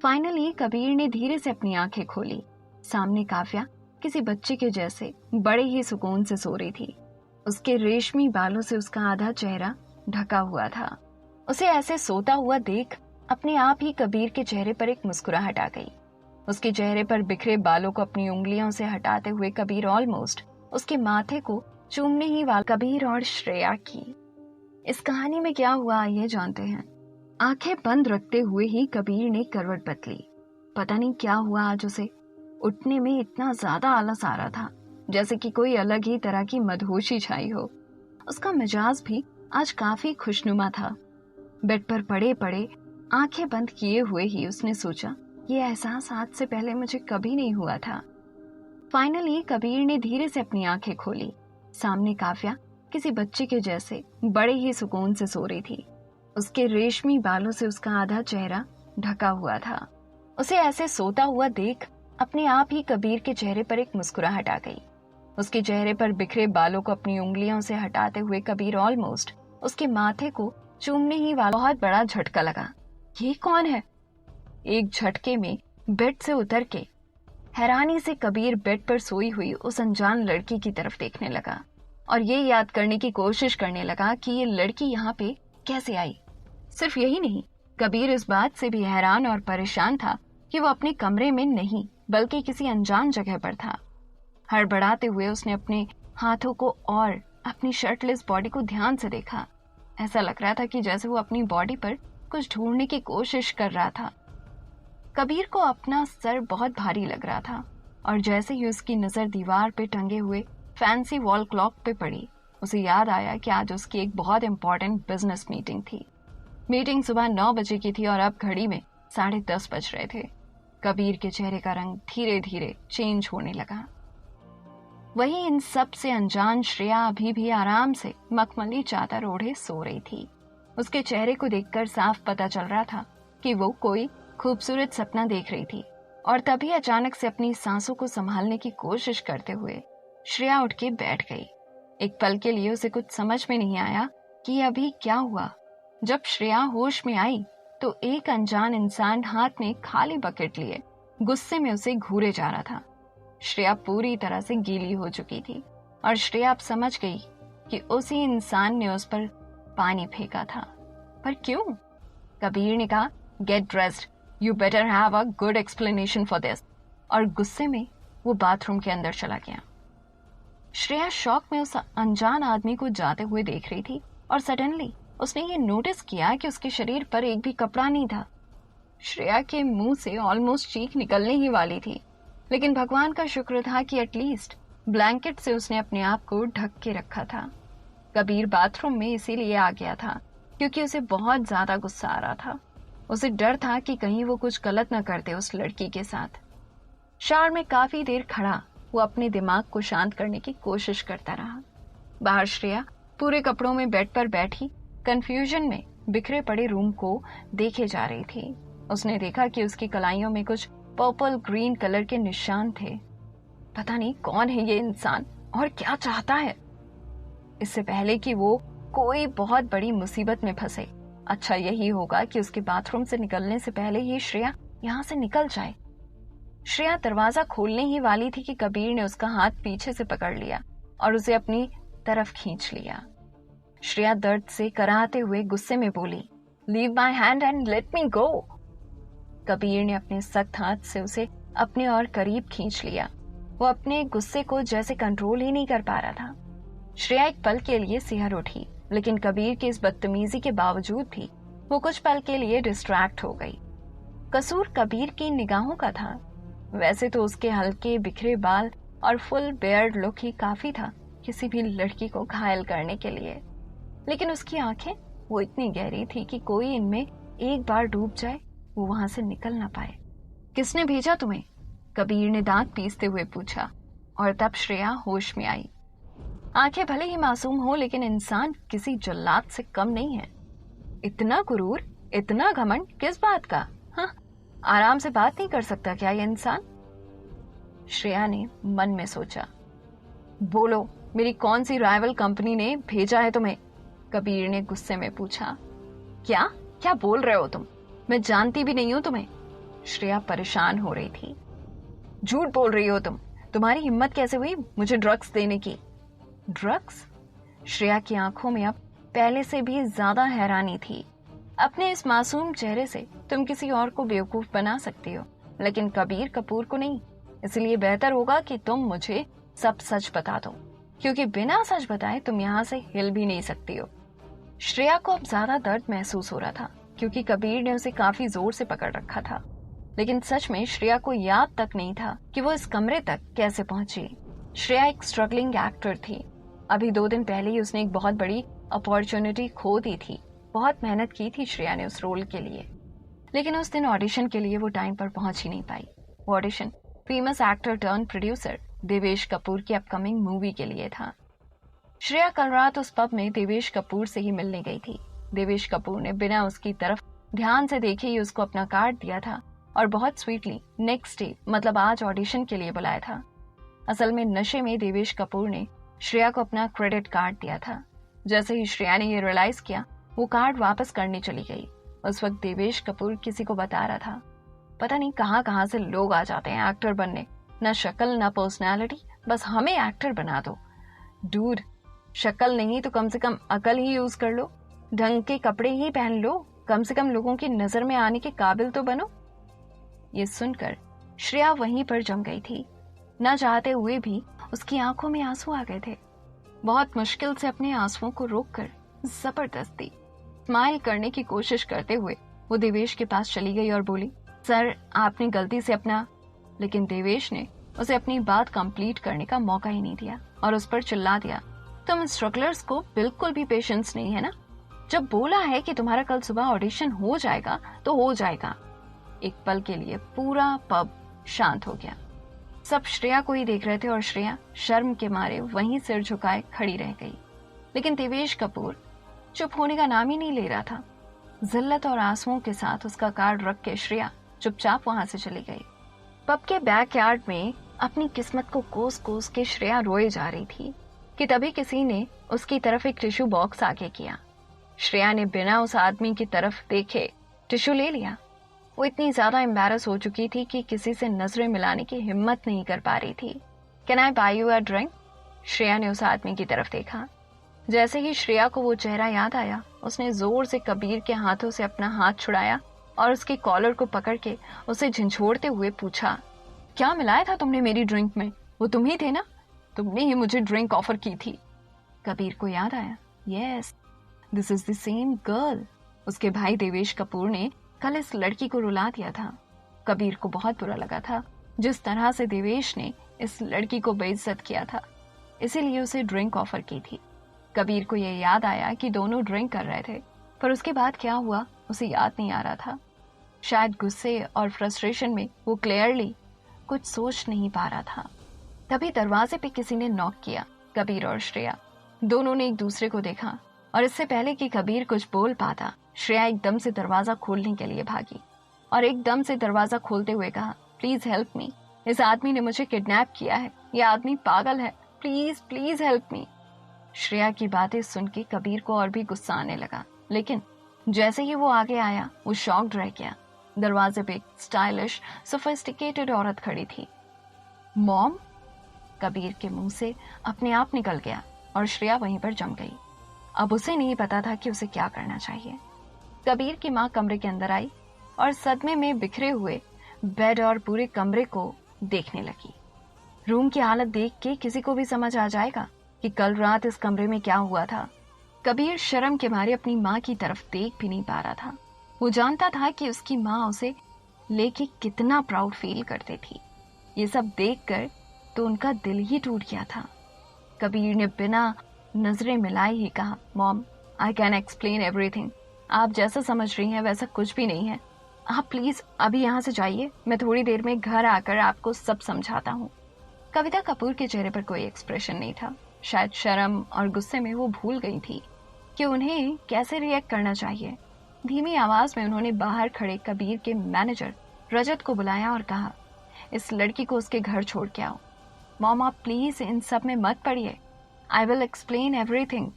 Finally Kabir ने धीरे से अपनी आंखें खोली। सामने काव्या किसी बच्चे के जैसे बड़े ही सुकून से सो रही थी। उसके रेशमी बालों से उसका आधा चेहरा ढका हुआ था। उसे ऐसे सोता हुआ देख अपने आप ही कबीर के चेहरे पर एक मुस्कुराहट आ गई। उसके चेहरे पर बिखरे बालों को अपनी उंगलियों से हटाते हुए कबीर ऑलमोस्ट उसके माथे को चूमने ही वाला कबीर और श्रेया की। इस कहानी में क्या हुआ आइए जानते हैं। आंखें बंद रखते हुए ही कबीर ने करवट बदली। पता नहीं क्या हुआ आज उसे। उठने में इतना ज्यादा आलस आ रहा था जैसे कि कोई अलग ही तरह की मदहोशी छाई हो। उसका मिजाज भी आज काफी खुशनुमा था। बेड पर पड़े पड़े आंखें बंद किए हुए ही उसने सोचा, ये एहसास आज से पहले मुझे कभी नहीं हुआ था। फाइनली कबीर ने धीरे से अपनी आंखें खोली। सामने काव्या किसी बच्चे के जैसे बड़े ही सुकून से सो रही थी। उसके रेशमी बालों से उसका आधा चेहरा ढका हुआ था। उसे ऐसे सोता हुआ देख अपने आप ही कबीर के चेहरे पर एक मुस्कुराहट आ गई। उसके चेहरे पर बिखरे बालों को अपनी उंगलियों से हटाते हुए कबीर ऑलमोस्ट उसके माथे को चूमने ही वाला बहुत बड़ा झटका लगा। ये कौन है? एक झटके में बेड से उतर के हैरानी से कबीर बेड पर सोई हुई उस अनजान लड़की की तरफ देखने लगा और ये याद करने की कोशिश करने लगा कि ये लड़की यहाँ पे कैसे आई। सिर्फ यही नहीं, कबीर इस बात से भी हैरान और परेशान था कि वो अपने कमरे में नहीं बल्कि किसी अनजान जगह पर था। हड़बड़ाते हुए उसने अपने हाथों को और अपनी शर्टलेस बॉडी को ध्यान से देखा। ऐसा लग रहा था कि जैसे वो अपनी बॉडी पर कुछ ढूंढने की कोशिश कर रहा था। कबीर को अपना सर बहुत भारी लग रहा था और जैसे ही उसकी नजर दीवार पे टंगे हुए फैंसी वॉल क्लॉक पे पड़ी, उसे याद आया कि आज उसकी एक बहुत इंपॉर्टेंट बिजनेस मीटिंग थी। मीटिंग सुबह 9 बजे की थी और अब घड़ी में 10:30 बज रहे थे। कबीर के चेहरे का रंग धीरे धीरे चेंज होने लगा। वहीं इन सब से अनजान श्रेया अभी भी आराम से मखमली चादर ओढ़े सो रही थी। उसके चेहरे को देखकर साफ पता चल रहा था कि वो कोई खूबसूरत सपना देख रही थी। और तभी अचानक से अपनी सांसों को संभालने की कोशिश करते हुए श्रेया उठ के बैठ गई। एक पल के लिए उसे कुछ समझ में नहीं आया कि अभी क्या हुआ। जब श्रेया होश में आई तो एक अनजान इंसान हाथ में खाली बकेट लिए गुस्से में उसे घूरे जा रहा था। श्रेया पूरी तरह से गीली हो चुकी थी और श्रेया अब समझ गई कि उसी इंसान ने उस पर पानी फेंका था। पर क्यों? कबीर ने कहा, get dressed, you better have a good explanation for this, और गुस्से में वो बाथरूम के अंदर चला गया। श्रेया शॉक में उस अनजान आदमी को जाते हुए देख रही थी और सडनली उसने ये नोटिस किया कि उसके शरीर पर एक भी कपड़ा नहीं था। श्रेया के मुंह से ऑलमोस्ट चीख निकलने ही वाली थी, लेकिन भगवान का शुक्र था कि एटलीस्ट ब्लैंकेट से उसने अपने आप को ढक के रखा था। कबीर बाथरूम में इसीलिए आ गया था क्योंकि उसे बहुत ज्यादा गुस्सा आ रहा था। उसे डर था कि कहीं वो कुछ गलत न कर दे उस लड़की के साथ। शावर में काफी देर खड़ा वो अपने दिमाग को शांत करने की कोशिश करता रहा। बाहर श्रेया पूरे कपड़ों में बेड पर बैठी कंफ्यूजन में बिखरे पड़े रूम को देखे जा रही थी। उसने देखा कि उसकी कलाइयों में कुछ पर्पल ग्रीन कलर के निशान थे। पता नहीं कौन है ये इंसान और क्या चाहता है। इससे पहले कि वो कोई बहुत बड़ी मुसीबत में फंसे, अच्छा यही होगा कि उसके बाथरूम से निकलने से पहले ही श्रेया यहाँ से निकल जाए। श्रेया दरवाजा खोलने ही वाली थी कि कबीर ने उसका हाथ पीछे से पकड़ लिया और उसे अपनी तरफ खींच लिया। श्रेया दर्द से कराहते हुए गुस्से में बोली, leave my hand and let me go. Kabir ने अपने सख्त हाथ से उसे अपने और करीब खींच लिया। वो अपने गुस्से को जैसे कंट्रोल ही नहीं कर पा रहा था। श्रेया एक पल के लिए सिहर उठी, लेकिन कबीर की इस बदतमीजी के बावजूद भी वो कुछ पल के लिए डिस्ट्रैक्ट हो गई। कसूर कबीर की निगाहों का था। वैसे तो उसके हल्के बिखरे बाल और फुल बेयर्ड लुक ही काफी था किसी भी लड़की को घायल करने के लिए, लेकिन उसकी आंखें वो इतनी गहरी थी कि कोई इनमें एक बार डूब जाए वो वहां से निकल ना पाए। किसने भेजा तुम्हें? कबीर ने दांत पीसते हुए पूछा और तब श्रेया होश में आई। आंखें भले ही मासूम हो लेकिन इंसान किसी जल्लाद से कम नहीं है। इतना गुरूर, इतना घमंड किस बात का? हाँ, आराम से बात नहीं कर सकता क्या ये इंसान? श्रेया ने मन में सोचा। बोलो, मेरी कौन सी राइवल कंपनी ने भेजा है तुम्हें? कबीर ने गुस्से में पूछा। क्या क्या बोल रहे हो तुम? मैं जानती भी नहीं हूं तुम्हें। श्रेया परेशान हो रही थी। झूठ बोल रही हो तुम, तुम्हारी हिम्मत कैसे हुई मुझे ड्रग्स देने की? ड्रग्स? श्रेया की आंखों में अब पहले से भी ज्यादा हैरानी थी। अपने इस मासूम चेहरे से तुम किसी और को बेवकूफ बना सकती हो, लेकिन कबीर कपूर को नहीं। इसलिए बेहतर होगा कि तुम मुझे सब सच बता दो, क्योंकि बिना सच बताए तुम यहाँ से हिल भी नहीं सकती हो। श्रेया को अब ज्यादा दर्द महसूस हो रहा था, क्योंकि कबीर ने उसे काफी जोर से पकड़ रखा था। लेकिन सच में श्रेया को याद तक नहीं था कि वो इस कमरे तक कैसे पहुंची। श्रेया एक स्ट्रगलिंग एक्टर थी। अभी 2 दिन पहले ही उसने एक बहुत बड़ी अपॉर्चुनिटी खो दी थी। बहुत मेहनत की थी श्रेया ने उस रोल के लिए, लेकिन उस दिन ऑडिशन के लिए वो टाइम पर पहुंच ही नहीं पाई। वो audition famous actor turn producer Devesh Kapoor की अपकमिंग मूवी के लिए था। श्रेया कल रात उस पब में देवेश कपूर से ही मिलने गई थी। देवेश कपूर ने बिना उसकी तरफ ध्यान से देखे ही उसको अपना कार्ड दिया था और बहुत स्वीटली नेक्स्ट डे, मतलब आज, ऑडिशन के लिए बुलाया था। असल में नशे में देवेश कपूर ने श्रेया को अपना क्रेडिट कार्ड दिया था। जैसे ही श्रेया ने ये रियलाइज किया, वो कार्ड वापस करने चली गई। उस वक्त देवेश कपूर किसी को बता रहा था, पता नहीं कहाँ कहाँ से लोग आ जाते हैं एक्टर बनने, ना शक्ल ना पर्सनैलिटी, बस हमें एक्टर बना दो। डूड, शक्ल नहीं तो कम से कम अकल ही यूज कर लो, ढंग के कपड़े ही पहन लो, कम से कम लोगों की नजर में आने के काबिल तो बनो। ये सुनकर श्रेया वहीं पर जम गई थी। न चाहते हुए भी उसकी आंखों में आंसू आ गए थे। बहुत मुश्किल से अपने आंसुओं को रोककर जबरदस्ती स्माइल करने की कोशिश करते हुए वो देवेश के पास चली गई और बोली, सर आपने गलती से अपना। लेकिन देवेश ने उसे अपनी बात कंप्लीट करने का मौका ही नहीं दिया और उस पर चिल्ला दिया, तुम स्ट्रगलर्स को बिल्कुल भी पेशेंस नहीं है ना? जब बोला है कि तुम्हारा कल सुबह ऑडिशन हो जाएगा तो हो जाएगा। एक पल के लिए पूरा पब शांत हो गया। सब श्रेया को ही देख रहे थे और श्रेया शर्म के मारे वहीं सिर झुकाए खड़ी रह गई। लेकिन देवेश कपूर चुप होने का नाम ही नहीं ले रहा था। जिल्लत और आंसुओं के साथ उसका कार्ड रख के श्रेया चुपचाप वहां से चली गई। पब के बैकयार्ड में अपनी किस्मत को कोस कोस के श्रेया रोए जा रही थी कि तभी किसी ने उसकी तरफ एक टिश्यू बॉक्स आगे किया। श्रेया ने बिना उस आदमी की तरफ देखे टिश्यू ले लिया। वो इतनी ज्यादा एम्बैरस हो चुकी थी कि किसी से नजरें मिलाने की हिम्मत नहीं कर पा रही थी। Can I buy you a drink? Shreya ने उस आदमी की तरफ देखा। जैसे ही श्रेया को वो चेहरा याद आया, उसने जोर से कबीर के हाथों से अपना हाथ छुड़ाया और उसके कॉलर को पकड़ के उसे झंझोड़ते हुए पूछा, क्या मिलाया था तुमने मेरी ड्रिंक में? वो तुम ही थे ना? तुमने ही मुझे ड्रिंक ऑफर की थी। कबीर को याद आया, yes, this is the same girl. उसके भाई देवेश कपूर ने कल इस लड़की को रुला दिया था। कबीर को बहुत बुरा लगा था जिस तरह से देवेश ने इस लड़की को बेइज्जत किया था, इसीलिए उसे ड्रिंक ऑफर की थी। कबीर को यह याद आया कि दोनों ड्रिंक कर रहे थे, पर उसके बाद क्या हुआ उसे याद नहीं आ रहा था। शायद गुस्से और फ्रस्ट्रेशन में वो क्लियरली कुछ सोच नहीं पा रहा था। तभी दरवाजे पे किसी ने नॉक किया। कबीर और श्रेया दोनों ने एक दूसरे को देखा और इससे पहले कि कबीर कुछ बोल पाता, श्रेया एकदम से दरवाजा खोलने के लिए भागी और एकदम से दरवाजा खोलते हुए कहा, प्लीज हेल्प मी, इस आदमी ने मुझे किडनैप किया है, ये आदमी पागल है, please please help me. Shreya की बातें सुन के कबीर को और भी गुस्सा आने लगा, लेकिन जैसे ही वो आगे आया वो शॉक्ड रह गया। दरवाजे पे एक स्टाइलिश सोफिस्टिकेटेड औरत खड़ी थी। मॉम? कबीर के मुंह से अपने आप निकल गया और श्रेया वहीं पर जम गई। अब उसे नहीं पता था कि उसे क्या करना चाहिए। कबीर की माँ कमरे के अंदर आई और सदमे में बिखरे हुए बेड और पूरे कमरे को देखने लगी। रूम की हालत देख के किसी को भी समझ आ जाएगा कि कल रात इस कमरे में क्या हुआ था। कबीर शर्म के मारे अपनी माँ की तरफ देख भी नहीं पा रहा था। वो जानता था कि उसकी माँ उसे लेके कितना प्राउड फील करती थी। ये सब देखकर तो उनका दिल ही टूट गया था। कबीर ने बिना नजरें मिलाए ही कहा, mom, I can explain everything. आप जैसा समझ रही हैं वैसा कुछ भी नहीं है। आप प्लीज अभी यहाँ से जाइए, मैं थोड़ी देर में घर आकर आपको सब समझाता हूँ। कविता कपूर के चेहरे पर कोई एक्सप्रेशन नहीं था। शायद शर्म और गुस्से में वो भूल गई थी कि उन्हें कैसे रिएक्ट करना चाहिए। धीमी आवाज में उन्होंने बाहर खड़े कबीर के मैनेजर रजत को बुलाया और कहा, इस लड़की को उसके घर छोड़ के आओ। मॉम, आप प्लीज इन सब में मत पड़िए, I will explain everything.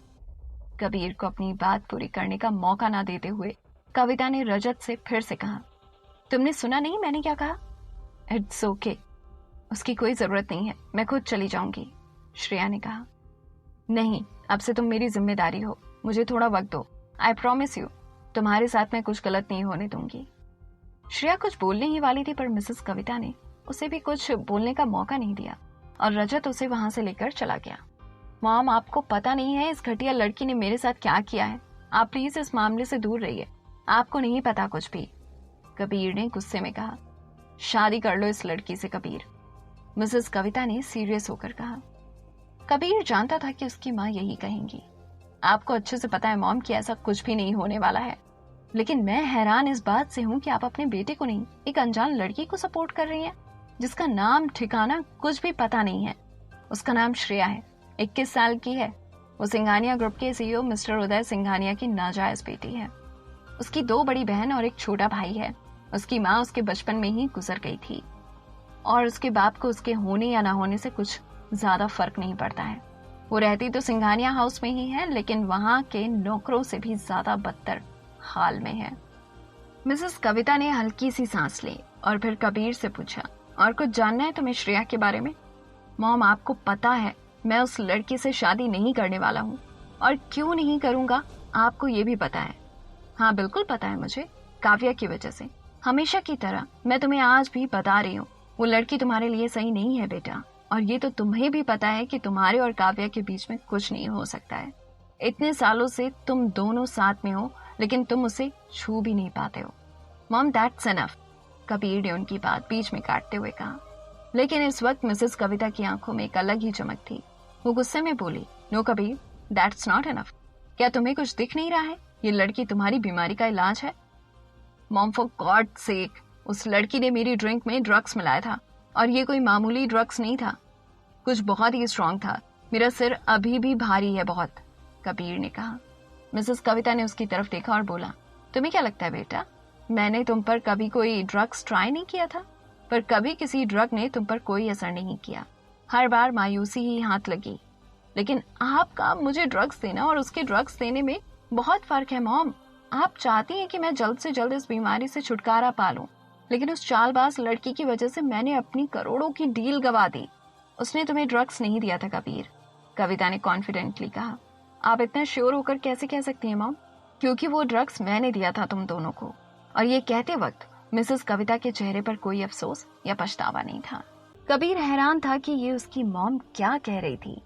Kabir को अपनी बात पूरी करने का मौका ना देते हुए कविता ने रजत से फिर से कहा, तुमने सुना नहीं मैंने क्या कहा? इट्स ओके, उसकी कोई जरूरत नहीं है, मैं खुद चली जाऊंगी, श्रेया ने कहा। नहीं, अब से तुम मेरी जिम्मेदारी हो, मुझे थोड़ा वक्त दो। आई प्रॉमिस यू, तुम्हारे साथ मैं कुछ गलत नहीं होने दूंगी। श्रेया कुछ बोलने ही वाली थी पर मिसेस कविता ने उसे भी कुछ बोलने का मौका नहीं दिया और रजत उसे वहां से लेकर चला गया। मॉम, आपको पता नहीं है इस घटिया लड़की ने मेरे साथ क्या किया है। आप प्लीज इस मामले से दूर रहिए, आपको नहीं पता कुछ भी, कबीर ने गुस्से में कहा। शादी कर लो इस लड़की से कबीर, मिसेस कविता ने सीरियस होकर कहा। कबीर जानता था कि उसकी माँ यही कहेंगी। आपको अच्छे से पता है मॉम कि ऐसा कुछ भी नहीं होने वाला है, लेकिन मैं हैरान इस बात से हूँ कि आप अपने बेटे को नहीं, एक अनजान लड़की को सपोर्ट कर रही हैं जिसका नाम ठिकाना कुछ भी पता नहीं है। उसका नाम श्रेया है, 21 साल की है। वो सिंघानिया ग्रुप के सीईओ मिस्टर उदय सिंघानिया की नाजायज बेटी है। उसकी 2 बड़ी बहन और एक छोटा भाई है। उसकी माँ उसके बचपन में ही गुजर गई थी और उसके बाप को उसके होने या ना होने से कुछ ज्यादा फर्क नहीं पड़ता है। वो रहती तो सिंघानिया हाउस में ही है, लेकिन वहां के नौकरों से भी ज्यादा बदतर हाल में है। मिसेस कविता ने हल्की सी सांस ली और फिर कबीर से पूछा, और कुछ जानना है तुम्हें श्रेया के बारे में? मॉम, आपको पता है मैं उस लड़की से शादी नहीं करने वाला हूँ, और क्यों नहीं करूंगा आपको ये भी पता है। हाँ बिल्कुल पता है मुझे, काव्या की वजह से। हमेशा की तरह मैं तुम्हें आज भी बता रही हूँ, वो लड़की तुम्हारे लिए सही नहीं है बेटा, और ये तो तुम्हें भी पता है कि तुम्हारे और काव्या के बीच में कुछ नहीं हो सकता है। इतने सालों से तुम दोनों साथ में हो, लेकिन तुम उसे छू भी नहीं पाते हो। मॉम, दैट्स एनफ, कबीर ने उनकी बात बीच में काटते हुए कहा। लेकिन इस वक्त मिसेस कविता की आंखों में एक अलग ही चमक थी। वो गुस्से में बोली, no Kabir, that's not enough. क्या तुम्हें कुछ दिख नहीं रहा है? ये लड़की तुम्हारी बीमारी का इलाज है। मॉम, फॉर गॉड सेक, उस लड़की ने मेरी ड्रिंक में ड्रग्स मिलाया था, और ये कोई मामूली ड्रग्स नहीं था, कुछ बहुत ही स्ट्रांग था। मेरा सिर अभी भी भारी है बहुत, कबीर ने कहा। मिसेस कविता ने उसकी तरफ देखा और बोला, तुम्हें क्या लगता है बेटा, मैंने तुम पर कभी कोई ड्रग्स ट्राई नहीं किया था? पर कभी किसी ड्रग ने तुम पर कोई असर नहीं किया, हर बार मायूसी ही हाथ लगी। लेकिन आपका मुझे ड्रग्स देना और उसके ड्रग्स देने में बहुत फर्क है मॉम। आप चाहती हैं कि मैं जल्द से जल्द इस बीमारी से छुटकारा पा लूं, लेकिन उस चालबाज लड़की की वजह से मैंने अपनी करोड़ों की डील गवा दी। उसने तुम्हें ड्रग्स नहीं दिया था कबीर, कविता ने कॉन्फिडेंटली कहा। आप इतना श्योर होकर कैसे कह सकती हैं मॉम? क्योंकि वो ड्रग्स मैंने दिया था तुम दोनों को। और ये कहते वक्त मिसेस कविता के चेहरे पर कोई अफसोस या पछतावा नहीं था। कबीर हैरान था कि ये उसकी मॉम क्या कह रही थी।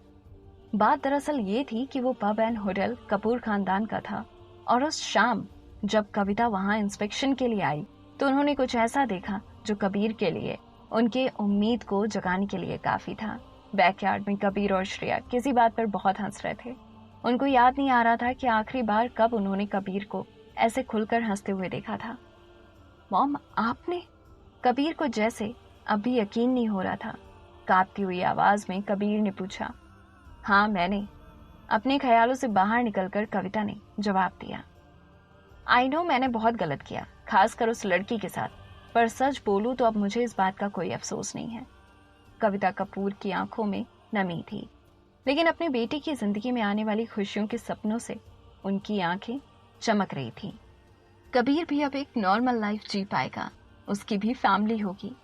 बात दरअसल ये थी कि वो पब एंड होटल कपूर खानदान का था, और उस शाम जब कविता वहां इंस्पेक्शन के लिए आई तो उन्होंने कुछ ऐसा देखा जो कबीर के लिए उनके उम्मीद को जगाने के लिए काफी था। बैकयार्ड में कबीर और श्रेया किसी बात पर बहुत हंस रहे थे। उनको याद नहीं आ रहा था कि आखिरी बार कब उन्होंने कबीर को ऐसे खुलकर हंसते हुए देखा था। मॉम, आपने? कबीर को जैसे अभी यकीन नहीं हो रहा था। कांपती हुई आवाज में कबीर ने पूछा। हाँ मैंने, अपने ख्यालों से बाहर निकलकर कविता ने जवाब दिया। आई नो मैंने बहुत गलत किया, खासकर उस लड़की के साथ, पर सच बोलूं तो अब मुझे इस बात का कोई अफसोस नहीं है। कविता कपूर की आंखों में नमी थी, लेकिन अपने बेटे की जिंदगी में आने वाली खुशियों के सपनों से उनकी आंखें चमक रही थी। कबीर भी अब एक नॉर्मल लाइफ जी पाएगा, उसकी भी फैमिली होगी,